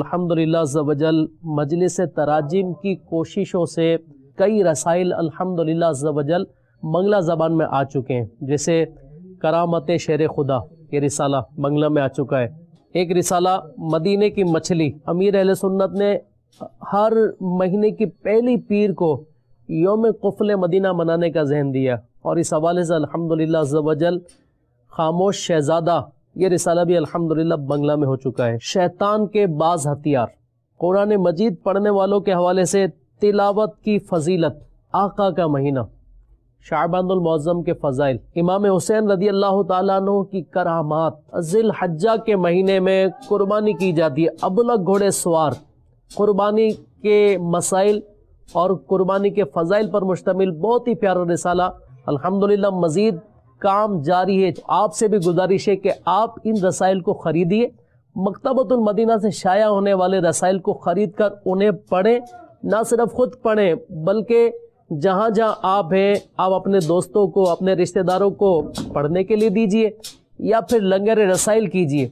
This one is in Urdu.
الحمدللہ عز و جل مجلس تراجم کی کوششوں سے کئی رسائل الحمدللہ عز و جل بنگلہ زبان میں آ چکے ہیں، جیسے کرامت شیر خدا یہ رسالہ بنگلہ میں آ چکا ہے۔ ایک رسالہ مدینے کی مچھلی، امیر اہل سنت نے ہر مہینے کی پہلی پیر کو یوم قفل مدینہ منانے کا ذہن دیا، اور اس حوالے سے الحمدللہ عز و جل خاموش شہزادہ یہ رسالہ بھی الحمدللہ بنگلہ میں ہو چکا ہے۔ شیطان کے بعض ہتھیار، قرآن مجید پڑھنے والوں کے حوالے سے تلاوت کی فضیلت، آقا کا مہینہ، شعبان المعظم کے فضائل، امام حسین رضی اللہ تعالیٰ عنہ کی کرامات، ذی الحجہ کے مہینے میں قربانی کی جاتی ہے، ابلغ گھوڑے سوار، قربانی کے مسائل اور قربانی کے فضائل پر مشتمل بہت ہی پیارا رسالہ الحمدللہ مزید کام جاری ہے۔ آپ سے بھی گزارش ہے کہ آپ ان رسائل کو خریدیے، مکتبۃ المدینہ سے شائع ہونے والے رسائل کو خرید کر انہیں پڑھیں، نہ صرف خود پڑھیں بلکہ جہاں جہاں آپ ہیں آپ اپنے دوستوں کو، اپنے رشتہ داروں کو پڑھنے کے لیے دیجیے، یا پھر لنگر رسائل کیجیے۔